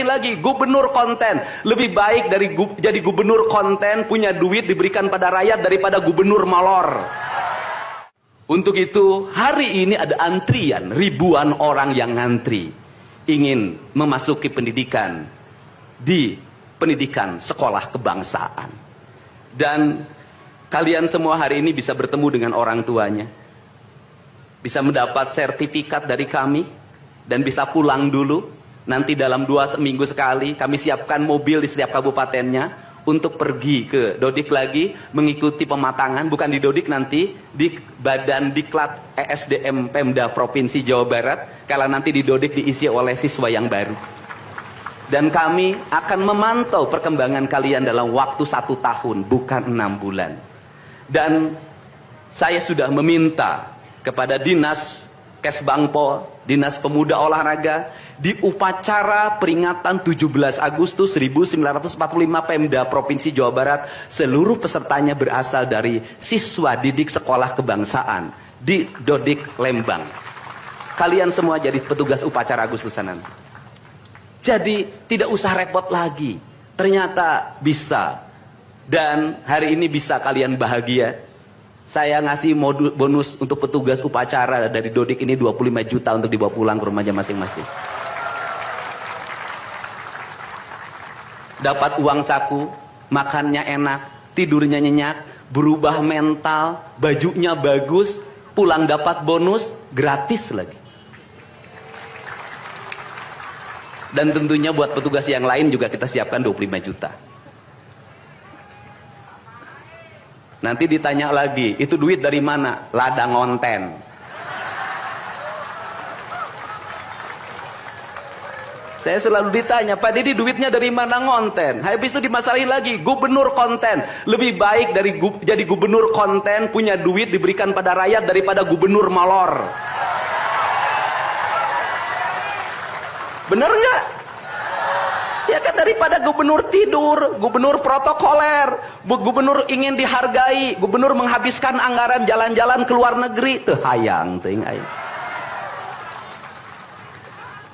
Lagi gubernur konten lebih baik dari jadi gubernur konten, punya duit diberikan pada rakyat daripada gubernur malor. Untuk itu hari ini ada antrian ribuan orang yang ngantri ingin memasuki pendidikan di pendidikan sekolah kebangsaan. Dan kalian semua hari ini bisa bertemu dengan orang tuanya, bisa mendapat sertifikat dari kami, dan bisa pulang dulu. Nanti dalam 2 minggu sekali kami siapkan mobil di setiap kabupatennya untuk pergi ke Dodik lagi, mengikuti pematangan, bukan di Dodik, nanti di Badan Diklat ESDM Pemda Provinsi Jawa Barat, kalau nanti di Dodik diisi oleh siswa yang baru. Dan kami akan memantau perkembangan kalian dalam waktu 1 tahun, bukan 6 bulan. Dan saya sudah meminta kepada Dinas Kesbangpol, Dinas Pemuda Olahraga, di upacara peringatan 17 Agustus 1945 Pemda Provinsi Jawa Barat, seluruh pesertanya berasal dari siswa didik sekolah kebangsaan di Dodik Lembang. Kalian semua jadi petugas upacara Agustusan. Jadi tidak usah repot lagi. Ternyata bisa. Dan hari ini bisa kalian bahagia. Saya ngasih bonus untuk petugas upacara dari Dodik ini 25 juta untuk dibawa pulang ke rumahnya masing-masing. Dapat uang saku, makannya enak, tidurnya nyenyak, berubah mental, bajunya bagus, pulang dapat bonus, gratis lagi. Dan tentunya buat petugas yang lain juga kita siapkan 25 juta. Nanti ditanya lagi, itu duit dari mana? Ladang onten. Saya selalu ditanya, Pak Didi duitnya dari mana ngonten? Habis itu dimasalahin lagi, gubernur konten. Lebih baik dari jadi gubernur konten, punya duit diberikan pada rakyat daripada gubernur malor. Bener nggak? Ya kan, daripada gubernur tidur, gubernur protokoler, gubernur ingin dihargai, gubernur menghabiskan anggaran jalan-jalan ke luar negeri, tuh hayang ting aing.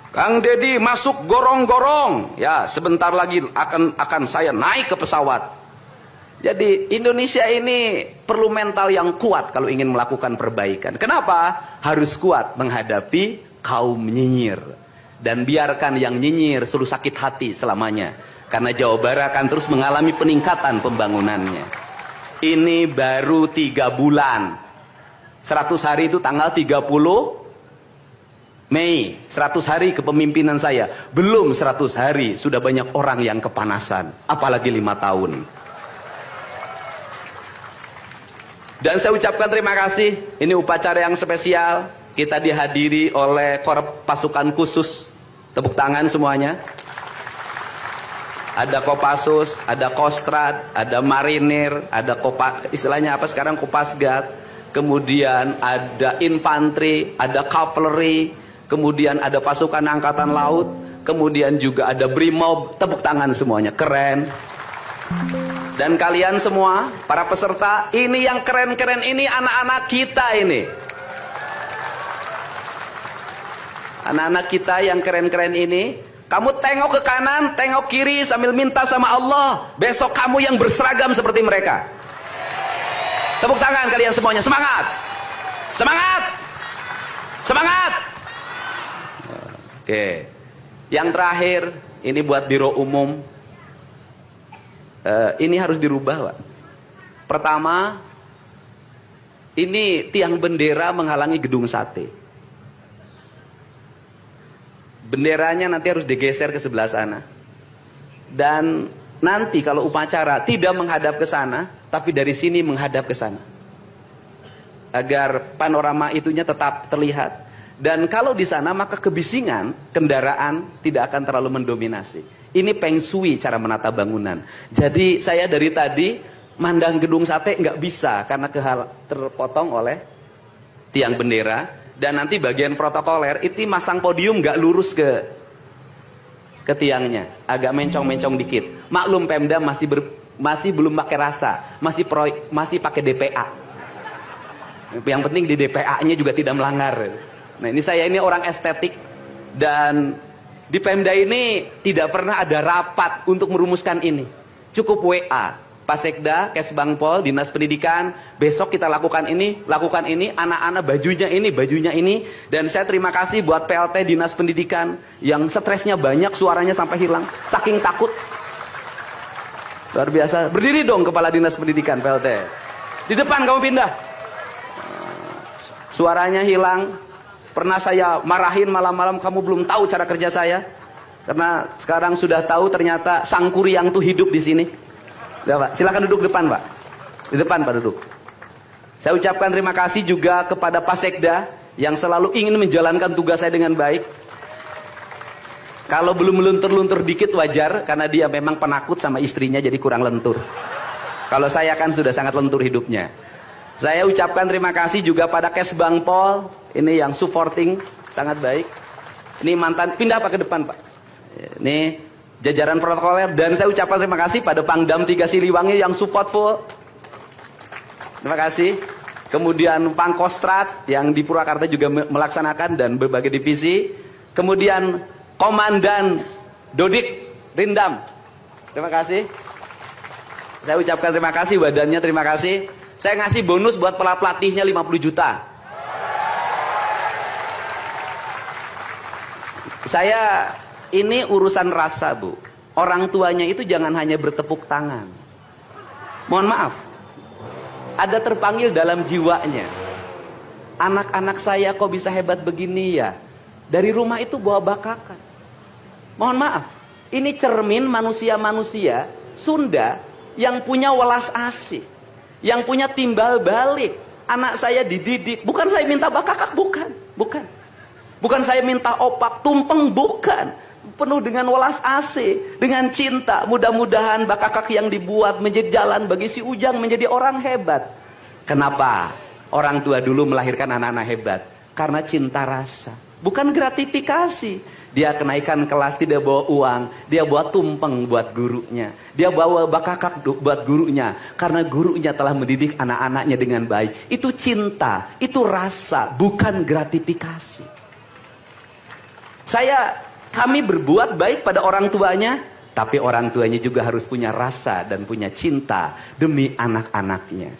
Kang Deddy masuk gorong-gorong, ya sebentar lagi akan saya naik ke pesawat. Jadi Indonesia ini perlu mental yang kuat kalau ingin melakukan perbaikan. Kenapa? Harus kuat menghadapi kaum nyinyir. Dan biarkan yang nyinyir suruh sakit hati selamanya. Karena Jawa Barat akan terus mengalami peningkatan pembangunannya. Ini baru 3 bulan. 100 hari itu tanggal 30 Mei. 100 hari kepemimpinan saya. Belum 100 hari sudah banyak orang yang kepanasan. Apalagi 5 tahun. Dan saya ucapkan terima kasih. Ini upacara yang spesial. Kita dihadiri oleh Korps Pasukan Khusus. Tepuk tangan semuanya. Ada Kopassus, ada Kostrad, ada Marinir, ada istilahnya apa sekarang, Kopasgat. Kemudian ada infanteri, ada cavalry, kemudian ada pasukan angkatan laut, kemudian juga ada Brimob. Tepuk tangan semuanya, keren. Dan kalian semua, para peserta, ini yang keren-keren ini anak-anak kita ini. Anak-anak kita yang keren-keren ini, kamu tengok ke kanan, tengok kiri sambil minta sama Allah, besok kamu yang berseragam seperti mereka. Tepuk tangan kalian semuanya, semangat! Semangat! Semangat! Oke. Yang terakhir, ini buat Biro Umum. Ini harus dirubah, Pak. Pertama, ini tiang bendera menghalangi gedung sate. Benderanya nanti harus digeser ke sebelah sana. Dan nanti kalau upacara tidak menghadap ke sana, tapi dari sini menghadap ke sana. Agar panorama itunya tetap terlihat. Dan kalau di sana maka kebisingan kendaraan tidak akan terlalu mendominasi. Ini Feng Shui cara menata bangunan. Jadi saya dari tadi mandang gedung sate nggak bisa karena terpotong oleh tiang bendera. Dan nanti bagian protokoler itu masang podium nggak lurus ke tiangnya, agak mencong-mencong dikit. Maklum Pemda masih belum pakai rasa, masih pakai DPA. Yang penting di DPA-nya juga tidak melanggar. Nah ini saya ini orang estetik, dan Di Pemda ini tidak pernah ada rapat untuk merumuskan ini. Cukup WA, Pak Sekda, Kesbangpol, Dinas Pendidikan, besok kita lakukan ini, anak-anak bajunya ini. Dan saya terima kasih buat PLT Dinas Pendidikan yang stresnya banyak, suaranya sampai hilang, saking takut. Luar biasa. Berdiri dong Kepala Dinas Pendidikan PLT. Di depan kamu pindah. Suaranya hilang. Pernah saya marahin malam-malam, kamu belum tahu cara kerja saya. Karena sekarang sudah tahu ternyata Sang Kuryang tuh hidup di sini. Ya, Pak. Silakan duduk depan, Pak. Di depan, Pak, duduk. Saya ucapkan terima kasih juga kepada Pak Sekda yang selalu ingin menjalankan tugas saya dengan baik. Kalau belum meluntur-luntur dikit wajar, karena dia memang penakut sama istrinya jadi kurang lentur. Kalau saya kan sudah sangat lentur hidupnya. Saya ucapkan terima kasih juga pada Kesbangpol, ini yang supporting sangat baik. Ini mantan, pindah Pak ke depan Pak. Ini jajaran protokoler, dan saya ucapkan terima kasih pada Pangdam 3 Siliwangi yang support full. Terima kasih. Kemudian Pangkostrat yang di Purwakarta juga melaksanakan dan berbagai divisi. Kemudian Komandan Dodik Rindam. Terima kasih. Saya ucapkan terima kasih, badannya terima kasih. Saya ngasih bonus buat pelatihnya 50 juta. Saya ini urusan rasa, Bu. Orang tuanya itu jangan hanya bertepuk tangan. Mohon maaf. Ada terpanggil dalam jiwanya. Anak-anak saya kok bisa hebat begini ya? Dari rumah itu bawa bakakan. Mohon maaf. Ini cermin manusia-manusia Sunda yang punya welas asih, yang punya timbal balik. Anak saya dididik, bukan saya minta bakakak, bukan saya minta opak tumpeng, bukan. Penuh dengan welas asih, dengan cinta. Mudah-mudahan bakakak yang dibuat menjadi jalan bagi si Ujang menjadi orang hebat. Kenapa orang tua dulu melahirkan anak-anak hebat? Karena cinta rasa, bukan gratifikasi. Dia kenaikan kelas tidak bawa uang, dia bawa tumpeng buat gurunya, dia bawa bakakak buat gurunya, karena gurunya telah mendidik anak-anaknya dengan baik. Itu cinta, itu rasa, bukan gratifikasi. Kami berbuat baik pada orang tuanya, tapi orang tuanya juga harus punya rasa dan punya cinta demi anak-anaknya.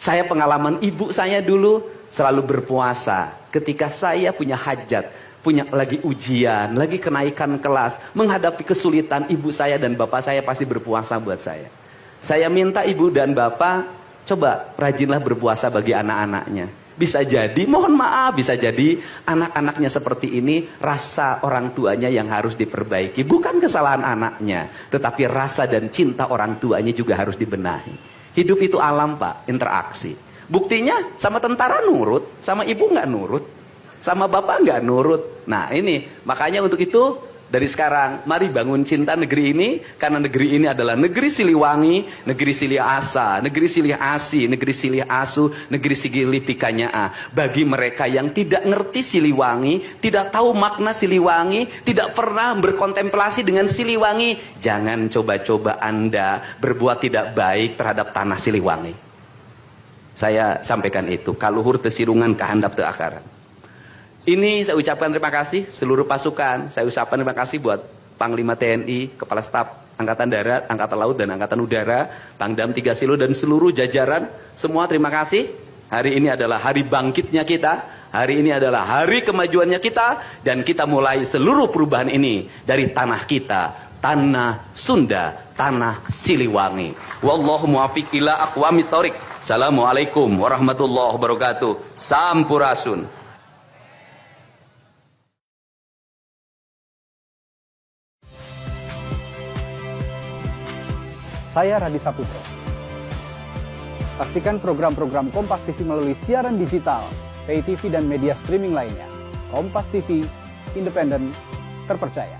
Saya pengalaman ibu saya dulu selalu berpuasa ketika saya punya hajat, punya lagi ujian, lagi kenaikan kelas, menghadapi kesulitan, ibu saya dan bapak saya pasti berpuasa buat saya. Saya minta ibu dan bapak, coba rajinlah berpuasa bagi anak-anaknya. Bisa jadi, mohon maaf, bisa jadi anak-anaknya seperti ini, rasa orang tuanya yang harus diperbaiki. Bukan kesalahan anaknya, tetapi rasa dan cinta orang tuanya juga harus dibenahi. Hidup itu alam Pak, interaksi. Buktinya sama tentara nurut, sama ibu nggak nurut, sama bapak nggak nurut. Nah ini, makanya untuk itu dari sekarang mari bangun cinta negeri ini, karena negeri ini adalah negeri Siliwangi, negeri Silih Asa, negeri Silih Asi, negeri Silih Asu, negeri Sigili Pikanya. Bagi mereka yang tidak ngerti Siliwangi, tidak tahu makna Siliwangi, tidak pernah berkontemplasi dengan Siliwangi, jangan coba-coba Anda berbuat tidak baik terhadap tanah Siliwangi. Saya sampaikan itu, kaluhur tesirungan kahandap teu akaran. Ini saya ucapkan terima kasih seluruh pasukan. Saya ucapkan terima kasih buat Panglima TNI, Kepala Staf Angkatan Darat, Angkatan Laut dan Angkatan Udara, Pangdam 3 Silo dan seluruh jajaran. Semua terima kasih. Hari ini adalah hari bangkitnya kita. Hari ini adalah hari kemajuannya kita, dan kita mulai seluruh perubahan ini dari tanah kita, tanah Sunda, tanah Siliwangi. Wallahu muwaffiq ila aqwamit thoriq. Assalamualaikum warahmatullahi wabarakatuh. Sampurasun. Saya Radhi Saputro. Saksikan program-program Kompas TV melalui siaran digital, pay TV dan media streaming lainnya. Kompas TV, independen, terpercaya.